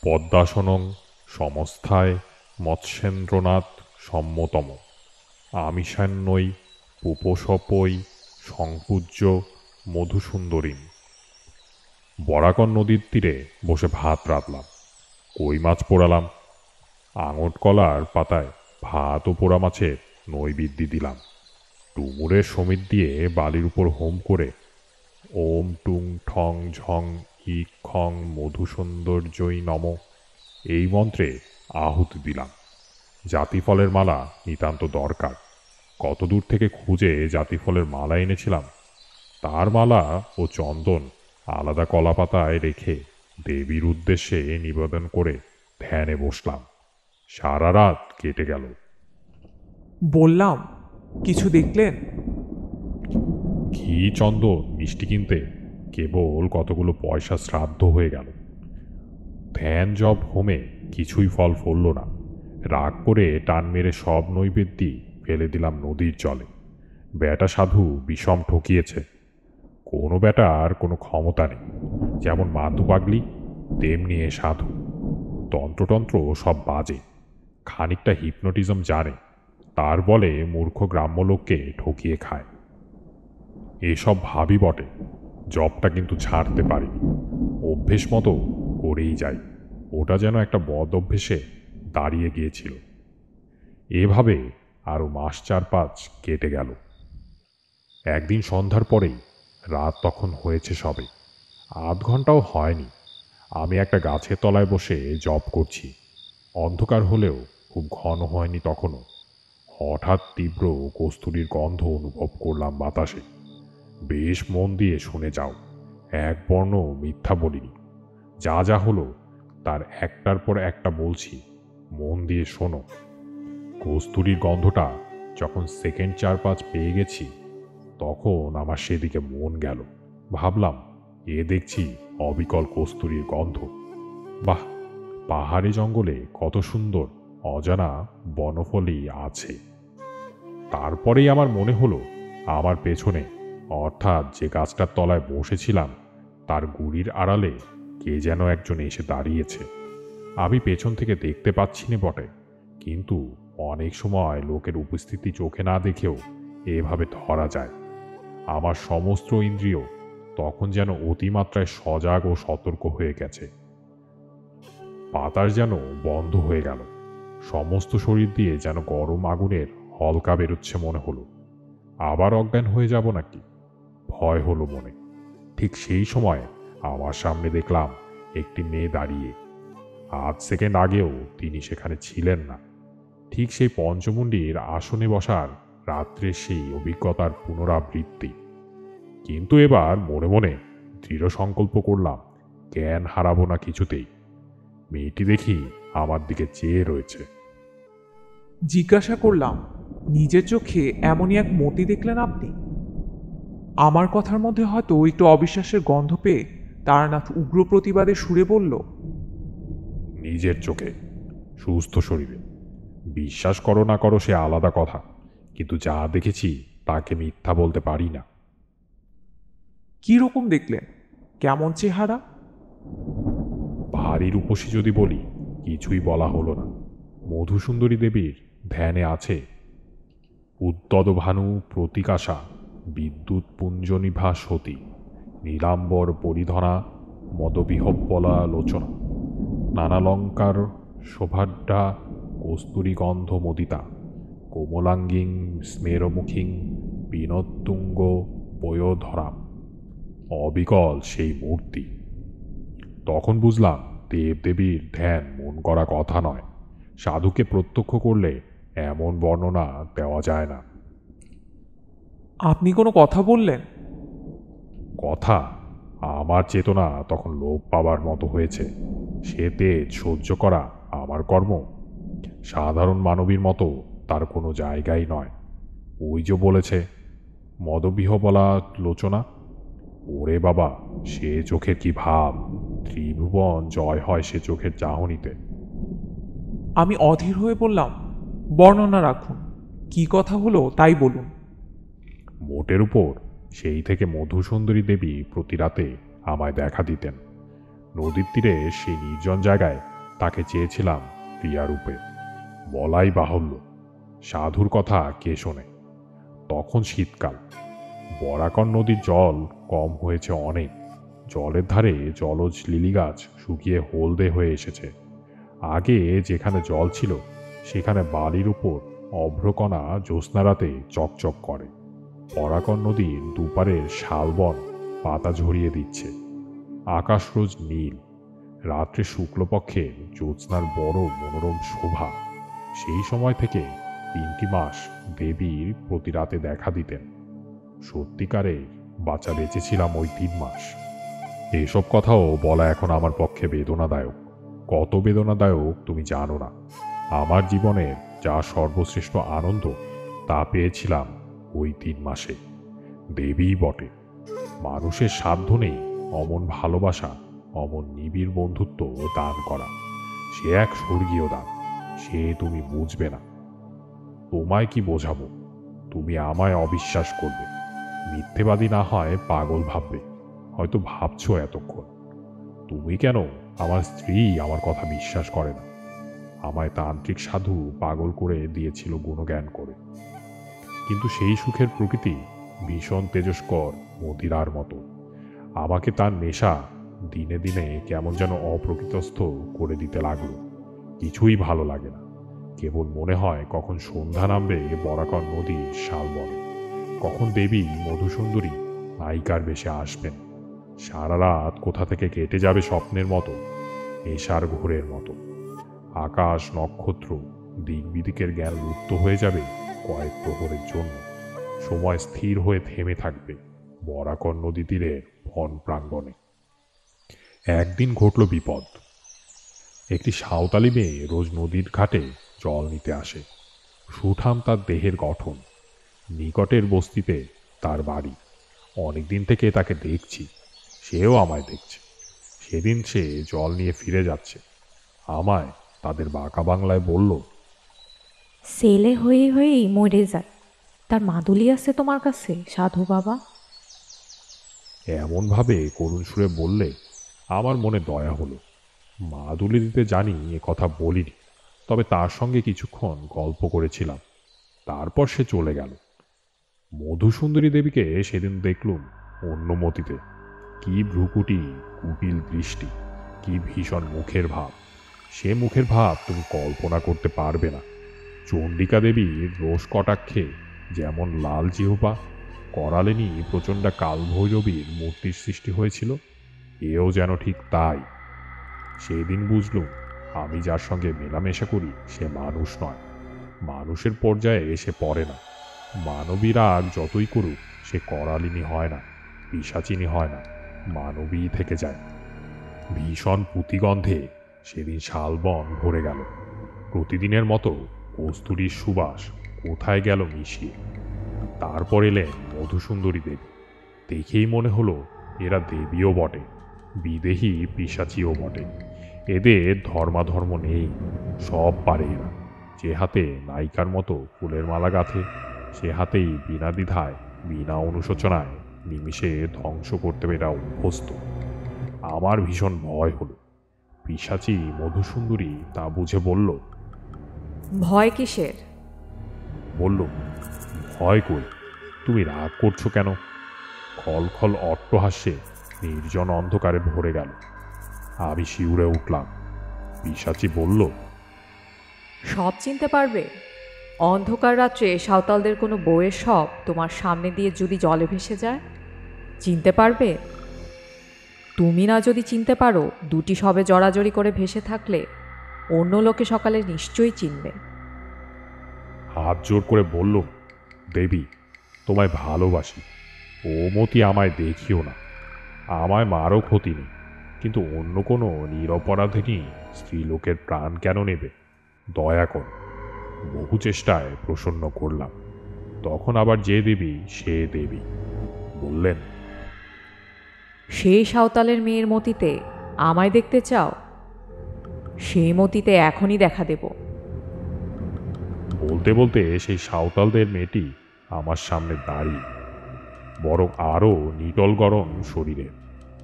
পদ্মাসনং সমস্থায় মৎস্যেন্দ্রনাথ সম্মতম আমিষান্নৈ পুপসপৈ সংপূজ্য মধুসুন্দরীম। বরাকর নদীর তীরে বসে ভাত রাঁধলাম, কই মাছ পোড়ালাম, আঙট কলার পাতায় ভাত ও পোড়া মাছের নৈবেদ্য দিলাম। ডুমুরের সমিত দিয়ে বালির উপর হোম করে ওম টুং ঠং ঝং ই খং মধুসৌন্দর্যই নম এই মন্ত্রে আহুতি দিলাম। জাতিফলের মালা নিতান্ত দরকার। কত দূর থেকে খুঁজে জাতিফলের মালা এনেছিলাম। তার মালা ও চন্দন আলাদা কলাপাতায় রেখে দেবীর উদ্দেশ্যে নিবেদন করে ধ্যানে বসলাম। সারা রাত কেটে গেল।
বললাম, কিছু দেখলেন?
ঘি, চন্দন, মিষ্টি কিনতে কেবল কতগুলো পয়সা শ্রাদ্ধ হয়ে গেল। ধ্যান জপ হোমে কিছুই ফল ফলল না। রাগ করে টান মেরে সব নৈবেদ্যি ফেলে দিলাম নদীর জলে। বেটা সাধু বিষম ঠকিয়েছে। কোনো বেটার কোনো ক্ষমতা নেই। যেমন মাতু পাগলি তেমনি এ সাধু। তন্ত্রতন্ত্র সব বাজে। খানিকটা হিপনোটিজম জানে, তার বলে মূর্খ গ্রাম্য লোককে ঠকিয়ে খায়। এসব ভাবি বটে, জবটা কিন্তু ছাড়তে পারিনি। অভ্যেস মতো করেই যাই। ওটা যেন একটা বদ অভ্যেসে দাঁড়িয়ে গিয়েছিল। এভাবে আরও মাস 4-5 কেটে গেল। একদিন সন্ধ্যার পরেই, রাত তখন হয়েছে সবে, 8 ঘন্টাও হয়নি, আমি একটা গাছের তলায় বসে জব করছি। অন্ধকার হলেও খুব ঘন হয়নি তখনও। হঠাৎ তীব্র কস্তুরীর গন্ধ অনুভব করলাম বাতাসে। বেশ মন দিয়ে শুনে যাও, এক বর্ণ মিথ্যা বলিনি। যা যা হলো তার একটার পর একটা বলছি, মন দিয়ে শোনো। কস্তুরীর গন্ধটা যখন সেকেন্ড 4-5 পেয়ে গেছি, তখন আমার সেদিকে মন গেল। ভাবলাম, এ দেখছি অবিকল কস্তুরীর গন্ধ। বাহ, পাহাড়ি জঙ্গলে কত সুন্দর অজানা বনফলই আছে। তারপরেই আমার মনে হলো, আমার পেছনে, অর্থাৎ যে গাছটার তলায় বসেছিলাম, তার গুড়ির আড়ালে কে যেন একজন এসে দাঁড়িয়েছে। আমি পেছন থেকে দেখতে পাচ্ছি না বটে, কিন্তু অনেক সময় লোকের উপস্থিতি চোখে না দেখেও এভাবে ধরা যায়। আমার সমস্ত ইন্দ্রিয় তখন যেন অতিমাত্রায় সজাগ ও সতর্ক হয়ে গেছে। বাতাস যেন বন্ধ হয়ে গেল, সমস্ত শরীর দিয়ে যেন গরম আগুনের হলকা বেরোচ্ছে মনে হলো। আবার অজ্ঞান হয়ে যাব নাকি, ভয় হলো মনে। ঠিক সেই সময় আমার সামনে দেখলাম একটি মেয়ে দাঁড়িয়ে। 8 সেকেন্ড আগেও তিনি সেখানে ছিলেন না। ঠিক সেই পঞ্চমুণ্ডির আসনে বসার রাত্রের সেই অভিজ্ঞতার পুনরাবৃত্তি। কিন্তু এবার মনে মনে দৃঢ় সংকল্প করলাম, জ্ঞান হারাবো না কিছুতেই। মেয়েটি দেখি আমার দিকে চেয়ে রয়েছে।
জিজ্ঞাসা করলাম, নিজের চোখে এমনই এক মতি দেখলেন আপনি? আমার কথার মধ্যে হয়তো একটু অবিশ্বাসের গন্ধ পেয়ে তারানাথ উগ্র প্রতিবাদের সুরে বলল,
নিজের চোখে, সুস্থ শরীরে। বিশ্বাস করো না করো সে আলাদা কথা, কিন্তু যা দেখেছি তাকে মিথ্যা বলতে পারি না।
কি রকম দেখলেন? কেমন চেহারা?
ভারী রূপসী যদি বলি, কিছুই বলা হলো না। মধুসুন্দরী দেবীর ধ্যানে আছে। উদ্যত ভানু প্রতিকাশা, বিদ্যুৎ পুঞ্জনিভা সতী, নীলাম্বর পরিধনা, মদবিহব্বলা লোচনা, নানালঙ্কার শোভাঢ্যা, কস্তুরী গন্ধ মোদিতা, কোমলাঙ্গিং স্মেরমুখিং বিনোত্তুঙ্গ পয়োধরাম। অবিকল সেই মূর্তি। তখন বুঝলাম, দেবদেবীর ধ্যান মন করা কথা নয়। সাধুকে প্রত্যক্ষ করলে এমন বর্ণনা দেওয়া যায় না।
আপনি কোনো কথা বললেন?
কথা? আমার চেতনা তখন লোপ পাবার মতো হয়েছে। সে তেজ সহ্য করা আমার কর্ম। সাধারণ মানবীর মতো তার কোনো জায়গাই নয়। ওই যে বলেছে মদবিহবলা লোচনা, ওরে বাবা, সে চোখের কি ভাব! ত্রিভুবন জয় হয় সে চোখের চাহনিতে।
আমি অধীর হয়ে বললাম, বর্ণনা রাখুন, কি কথা হলো তাই বলুন।
মোটের উপর সেই থেকে মধুসুন্দরী দেবী প্রতি রাতে আমায় দেখা দিতেন। নদীর তীরে সেই নির্জন জায়গায় তাকে চেয়েছিলাম প্রিয়ারূপে। বলাই বাহুল্য, সাধুর কথা কে শোনে। তখন শীতকাল, বরাকর নদীর জল কম হয়েছে অনেক। জলের ধারে জলজ লিলি গাছ শুকিয়ে হলদে হয়ে এসেছে। আগে যেখানে জল ছিল সেখানে বালির উপর অভ্রকণা জ্যোৎস্না রাতে চকচক করে। বরাকর নদীর দুপারের শালবন পাতা ঝরিয়ে দিচ্ছে। আকাশ রোজ নীল। রাত্রে শুক্লপক্ষে জ্যোৎস্নার বড় মনোরম শোভা। সেই সময় থেকে 3টি মাস দেবীর প্রতি রাতে দেখা দিতেন। সত্যিকারে বাঁচা বেঁচেছিলাম ওই 3 মাস। এসব কথাও বলা এখন আমার পক্ষে বেদনাদায়ক। কত বেদনাদায়ক তুমি জানো না। আমার জীবনের যা সর্বশ্রেষ্ঠ আনন্দ তা পেয়েছিলাম ওই 3 মাসে। দেবীই বটে। মানুষের সাধ্য নেই অমন ভালোবাসা, অমন নিবিড় বন্ধুত্ব দান করা। সে এক স্বর্গীয় দান। সে তুমি বুঝবে না। তোমায় কি বোঝাবো? তুমি আমায় অবিশ্বাস করবে, মিথ্যেবাদী না হয় পাগল ভাববে। হয়তো ভাবছো এতক্ষণ, তুমি কেন, আমার স্ত্রী আমার কথা বিশ্বাস করে না। আমায় তান্ত্রিক সাধু পাগল করে দিয়েছিল গুণজ্ঞান করে। কিন্তু সেই সুখের প্রকৃতি ভীষণ তেজস্কর মদিরার মতো। আমাকে তার নেশা দিনে দিনে কেমন যেন অপ্রকৃতস্থ করে দিতে লাগলো। কিছুই ভালো লাগে না। কেবল মনে হয় কখন সন্ধ্যা নামবে বরাকর নদীর শালবনে, কখন দেবী মধুসুন্দরী নায়িকার বেশে আসবেন। সারা রাত কোথা থেকে কেটে যাবে স্বপ্নের মতো, নেশার ঘোরের মতো। আকাশ নক্ষত্র দিক বিদিকের জ্ঞান লুপ্ত হয়ে যাবে কয়েক প্রহরের জন্য। সময় স্থির হয়ে থেমে থাকবে বরাকর নদী তীরের বন প্রাঙ্গণে। একদিন ঘটল বিপদ। একটি সাঁওতালি মেয়ে রোজ নদীর ঘাটে জল নিতে আসে। সুঠাম তার দেহের গঠন, নিকটের বস্তিতে তার বাড়ি। অনেকদিন থেকে তাকে দেখছি, সেও আমায় দেখছে। সেদিন সে জল নিয়ে ফিরে যাচ্ছে। আমায় তাদের বাঁকা বাংলায় বলল,
ছেলে হয়ে হয়েই মরে যায়, তার মাদুলি আছে তোমার কাছে সাধু বাবা?
এমনভাবে করুণ সুরে বললে আমার মনে দয়া হলো। মাদুলি দিতে জানি এ কথা বলিনি, তবে তার সঙ্গে কিছুক্ষণ গল্প করেছিলাম। তারপর সে চলে গেল। মধুসুন্দরী দেবীকে সেদিন দেখলুম অন্যমতিতে। কি ভ্রুকুটি, কুটিল দৃষ্টি, কি ভীষণ মুখের ভাব। সে মুখের ভাব তুমি কল্পনা করতে পারবে না। চণ্ডিকা দেবীর রোষ কটাক্ষে যেমন লাল জিহ্বা, করালেনি প্রচণ্ডা কালভৈরবীর মূর্তির সৃষ্টি হয়েছিল, এও যেন ঠিক তাই। সেদিন বুঝলুম আমি যার সঙ্গে মেলামেশা করি সে মানুষ নয়, মানুষের পর্যায়ে এসে পড়ে না। মানবী রাগ যতই করুক সে করালিনী হয় না, পিশাচিনী হয় না, মানবী থেকে যায়। ভীষণ পুঁতিগন্ধে সেদিন শালবন ভরে গেল। প্রতিদিনের মতো কস্তুরীর সুবাস কোথায় গেল মিশিয়ে। তারপর এলেন মধুসুন্দরী দেবী। দেখেই মনে হলো এরা দেবীও বটে, বিদেহী পিশাচিও বটে। এদের ধর্মাধর্ম নেই, সব পারে এরা। যে হাতে নায়িকার মতো ফুলের মালা গাঁথে, সে হাতেই বিনা দ্বিধায় বিনা অনুশোচনায় নিমিষে ধ্বংস করতে এরা অভ্যস্ত। আমার ভীষণ ভয় হলো। পিশাচি মধুসুন্দরী তা বুঝে বলল,
ভয় কিসের?
বলল, ভয় কই, তুমি রাগ করছো কেন? খল খল অট্টহাস্যে নির্জন অন্ধকারে ভরে গেল। আমি শিউরে উঠলাম। পিশাচি বলল,
সব চিনতে পারবে? অন্ধকার রাত্রে সাঁওতালদের কোনো বউয়ের সব তোমার সামনে দিয়ে যদি জলে ভেসে যায়, চিনতে পারবে? তুমি না যদি চিনতে পারো, দুটি সবে জড়াজড়ি করে ভেসে থাকলে অন্য লোকে সকালে নিশ্চয়ই চিনবে।
হাত জোর করে বলল, দেবী তোমায় ভালোবাসি, ও মতি আমায় দেখিও না। আমায় মারও ক্ষতি নেই, কিন্তু অন্য কোনো নিরপরাধিনী স্ত্রীলোকের প্রাণ কেন নেবে? দয়া কর। বহু চেষ্টায় প্রসন্ন করলাম। তখন আবার যে দেবী সে দেবী। বললেন,
সেই সাঁওতালের মেয়ের মতিতে আমায় দেখতে চাও? সেই মতিতে এখনই দেখা দেব।
বলতে বলতে সেই সাঁওতালদের মেয়েটি আমার সামনে দাঁড়িয়ে, বরং আরও নিটল গরম শরীরে,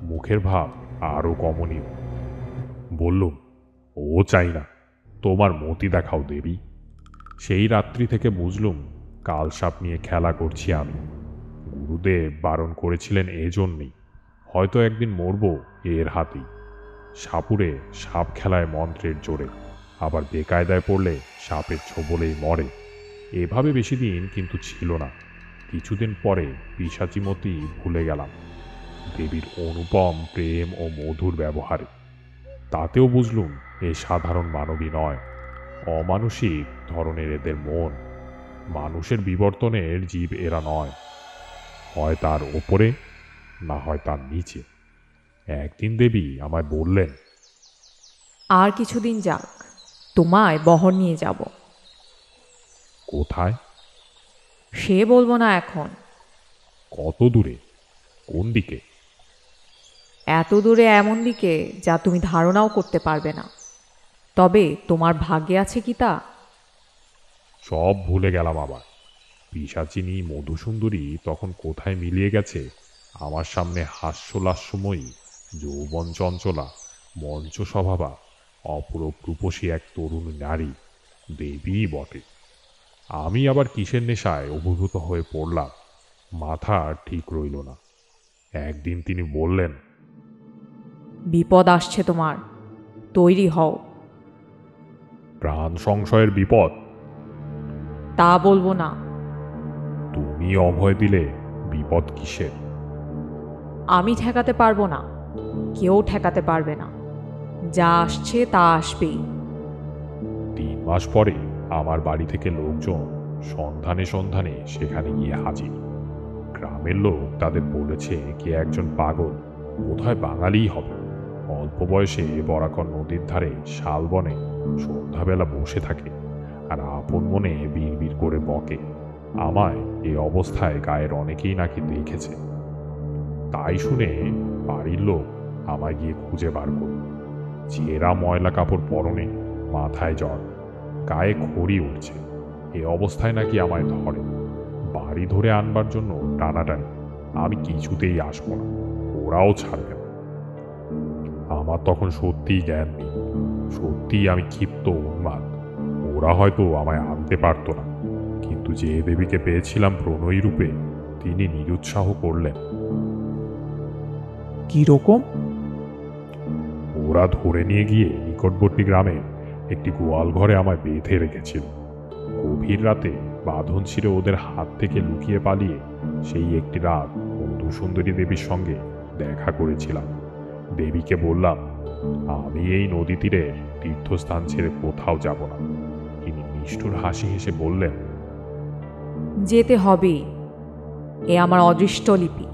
মুখের ভাব আরও কমনীয়। বললুম, ও চাই না, তোমার মতি দেখাও দেবী। সেই রাত্রি থেকে বুঝলুম কাল সাপ নিয়ে খেলা করছি আমি। গুরুদেব বারণ করেছিলেন এজন্যই, হয়তো একদিন মরব এর হাতেই। সাপুরে সাপ খেলায় মন্ত্রের জোরে, আবার বেকায়দায় পড়লে সাপের ছোবলেই মরে। এভাবে বেশি দিন কিন্তু ছিল না। কিছুদিন পরে পিশাচিমতি ভুলে গেলাম দেবীর অনুপম প্রেম ও মধুর ব্যবহারে। তাতেও বুঝলুম এ সাধারণ মানবী নয়, অমানসিক ধরনের এদের মন। মানুষের বিবর্তনের জীব এরা নয়, হয় তার ওপরে না হয় তার নিচে। একদিন দেবী আমায় বললেন,
আর কিছুদিন যাক, তোমায় বহর নিয়ে যাব।
কোথায়?
সে বলবো না এখন।
কত দূরে? কোন দিকে?
এত দূরে, এমন দিকে যা তুমি ধারণাও করতে পারবে না। তবে তোমার ভাগ্যে আছে কি তা?
সব ভুলে গেলাম আবার। পিশাচিনী মধুসুন্দরী তখন কোথায় মিলিয়ে গেছে আমার সামনে হাস্যলাস্যময়ী যৌবন চঞ্চলা মঞ্চ স্বভাবা অপূরব রূপসী এক তরুণ নারী, দেবীই বটে। আমি আবার কিসের নেশায় অভিভূত হয়ে পড়লাম, মাথা ঠিক রইল না। একদিন তিনি বললেন,
বিপদ আসছে তোমার, তৈরি হও।
প্রাণ সংশয়ের বিপদ।
তা বলবো না।
তুমি অভয় দিলে বিপদ কিসের?
আমি ঠেকাতে পারবো না, কেউ ঠেকাতে পারবে না। যা আসছে তা আসবেই।
3 মাস পরে আমার বাড়ি থেকে লোকজন সন্ধানে সন্ধানে সেখানে গিয়ে হাজির। গ্রামের লোক তাদের বলেছে কে একজন পাগল, বোধহয় বাঙালিই হবে, অল্প বয়সে বরাকর নদীর ধারে শালবনে সন্ধ্যাবেলা বসে থাকে আর আপন মনে বিড়বিড় করে বকে। আমায় এই অবস্থায় গায়ের অনেকেই নাকি দেখেছে। তাই শুনে বাড়ির লোক আমায় গিয়ে খুঁজে বার করল। ছেঁড়া ময়লা কাপড় পরনে, মাথায় জ্বর, গায়ে খড়ি উঠছে। এ অবস্থায় নাকি আমায় ধরে, বাড়ি ধরে আনবার জন্য টানাটানি। আমি কিছুতেই আসবো না, ওরাও ছাড়বে না। আমার তখন সত্যিই জ্ঞান নেই, সত্যিই আমি ক্ষিপ্ত, উন্মাদ। ওরা হয়তো আমায় আনতে পারতো না, কিন্তু যে দেবীকে পেয়েছিলাম প্রণয়ী রূপে, তিনি নিরুৎসাহ করলেন।
কি রকম?
ওরা ধরে নিয়ে গিয়ে নিকটবর্তী গ্রামে একটি গোয়াল ঘরে আমায় বেঁধে রেখেছিল। গভীর রাতে বাঁধন ছিঁড়ে ওদের হাত থেকে লুকিয়ে পালিয়ে সেই একটি রাত মধুসুন্দরী দেবীর সঙ্গে দেখা করেছিলাম। দেবীকে বললাম আমি এই নদী তীরে তীর্থস্থান ছেড়ে কোথাও যাব না। তিনি নিষ্ঠুর হাসি হেসে বললেন,
যেতে হবেই, এ আমার অদৃষ্ট লিপি।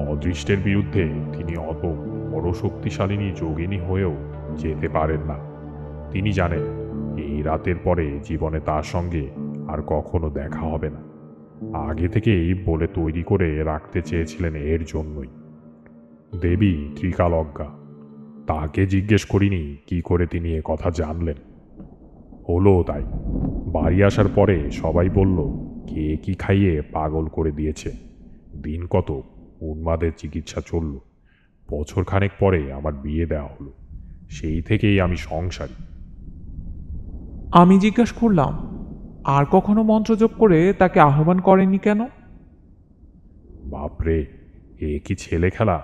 অদৃষ্টের বিরুদ্ধে তিনি অত বড় শক্তিশালিনী যোগিনী হয়েও যেতে পারেন না। তিনি জানেন এই রাতের পরে জীবনে তার সঙ্গে আর কখনো দেখা হবে না। আগে থেকেই বলে তৈরি করে রাখতে চেয়েছিলেন এর জন্যই। দেবী ত্রিকালজ্ঞা, তাকে জিজ্ঞেস করিনি কি করে তিনি এ কথা জানলেন। হলো তাই। বাড়ি আসার পরে সবাই বলল কে কি খাইয়ে পাগল করে দিয়েছে। দিন কত উন্মাদের চিকিৎসা চলল। বছর খানেক পরে আমার বিয়ে দেওয়া হলো। সেই থেকেই আমি সংসারী।
আমি জিজ্ঞাসা করলাম, আর কখনো মন্ত্রজপ করে তাকে আহ্বান করেননি কেন?
বাপরে, এ কি ছেলে খেলা!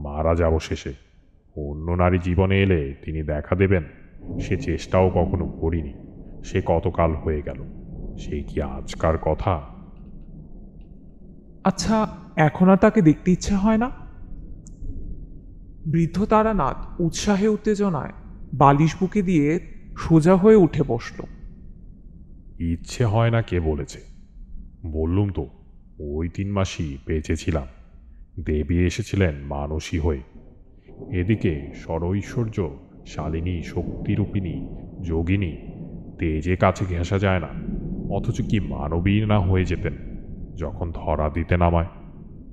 মারা যাব শেষে। অন্য নারী জীবনে এলে তিনি দেখা দেবেন, সে চেষ্টাও কখনো করিনি। সে কতকাল হয়ে গেল, সে কি আজকার কথা?
আচ্ছা, এখন আর তাকে দেখতে ইচ্ছে হয় না? বৃদ্ধ তারানাথ উৎসাহে উত্তেজনায় বালিশ বুকে দিয়ে সোজা হয়ে উঠে বসল।
ইচ্ছে হয় না কে বলেছে? বললুম তো, ওই 3 মাসই বেঁচেছিলাম। দেবী এসেছিলেন মানসী হয়ে। এদিকে শ্বৈশ্বর্য শালিনী, শক্তিরূপিণী যোগিনী তেজে কাছে ঘেঁষা যায় না, অথচ কি মানবী না হয়ে যেতেন যখন ধরা দিতেন আমায়।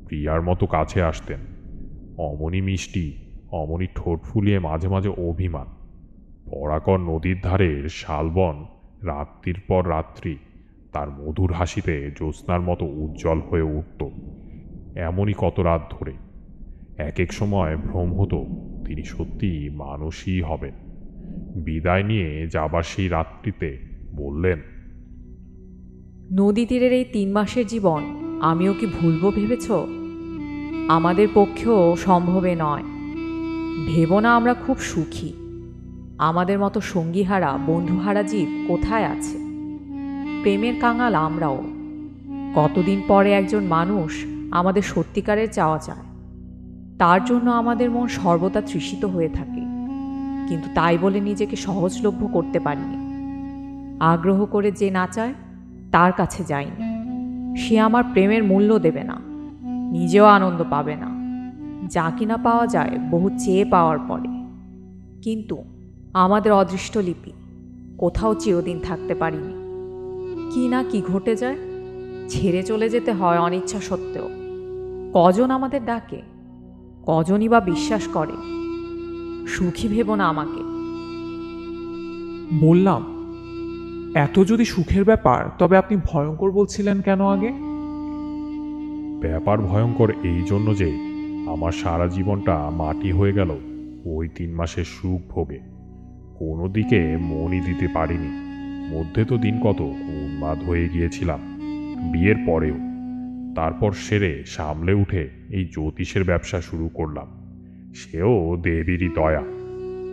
প্রিয়ার মতো কাছে আসতেন, অমনি মিষ্টি, অমনি ঠোঁট ফুলিয়ে মাঝে মাঝে অভিমান। বরাকর নদীর ধারের শালবন রাত্রির পর রাত্রি তার মধুর হাসিতে জ্যোৎস্নার মতো উজ্জ্বল হয়ে উঠত। এমনই কত রাত ধরে। এক এক সময় ভ্রম হতো তিনি সত্যিই মানুষই হবেন। বিদায় নিয়ে যাবার সেই রাত্রিতে বললেন,
নদী তীরের এই 3 মাসের জীবন আমিও কি ভুলবো ভেবেছ? আমাদের পক্ষেও সম্ভবে নয়। ভেবো না আমরা খুব সুখী। আমাদের মতো সঙ্গীহারা, বন্ধুহারা জীব কোথায় আছে? প্রেমের কাঙাল আমরাও। কতদিন পরে একজন মানুষ আমাদের সত্যিকারের চাওয়া চায়, তার জন্য আমাদের মন সর্বদা তৃষিত হয়ে থাকে। কিন্তু তাই বলে নিজেকে সহজলভ্য করতে পারিনি। আগ্রহ করে যে না চায় তার কাছে যাইনি। সে আমার প্রেমের মূল্য দেবে না, নিজেও আনন্দ পাবে না। যা কিনা পাওয়া যায় বহু চেয়ে পাওয়ার পরে। কিন্তু আমাদের অদৃষ্ট লিপি কোথাও চিরদিন থাকতে পারিনি। কি না কি ঘটে যায়, ছেড়ে চলে যেতে হয় অনিচ্ছা সত্ত্বেও। কজন আমাদের ডাকে, কজনই বা বিশ্বাস করে। সুখী ভেবো না আমাকে।
বললাম, এত যদি সুখের ব্যাপার, তবে আপনি ভয়ঙ্কর বলছিলেন কেন আগে?
ব্যাপার ভয়ঙ্কর এই জন্য যে আমার সারা জীবনটা মাটি হয়ে গেল ওই 3 মাসের সুখ ভোগে। কোনো দিকে মনই দিতে পারিনি। মধ্যে তো দিন কত উন্মাদ হয়ে গিয়েছিলাম, বিয়ের পরেও। তারপর সেরে সামলে উঠে এই জ্যোতিষের ব্যবসা শুরু করলাম। সেও দেবীরই দয়া।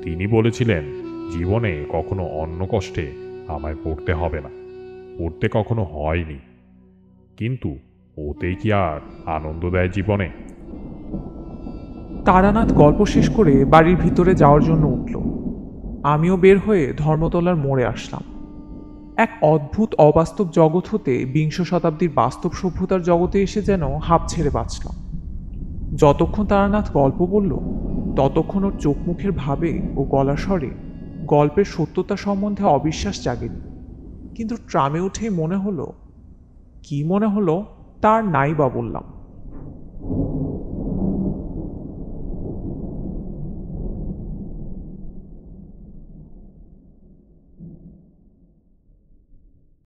তিনি বলেছিলেন জীবনে কখনো অন্য কষ্টে আমায় পড়তে হবে না, পড়তে কখনো হয়নি। কিন্তু ওতেই কি আর আনন্দ দেয় জীবনে?
তারানাথ গল্প শেষ করে বাড়ির ভিতরে যাওয়ার জন্য উঠল। আমিও বের হয়ে ধর্মতলার মোড়ে আসলাম। এক অদ্ভুত অবাস্তব জগৎ হতে বিংশ শতাব্দীর বাস্তব সভ্যতার জগতে এসে যেন হাঁপ ছেড়ে বাঁচলাম। যতক্ষণ তারানাথ গল্প বলল, ততক্ষণ ওর চোখ মুখের ভাবে ও গলা স্বরে গল্পের সত্যতা সম্বন্ধে অবিশ্বাস জাগেনি। কিন্তু ট্রামে উঠেই মনে হলো, কি মনে হলো তার নাই বা বললাম।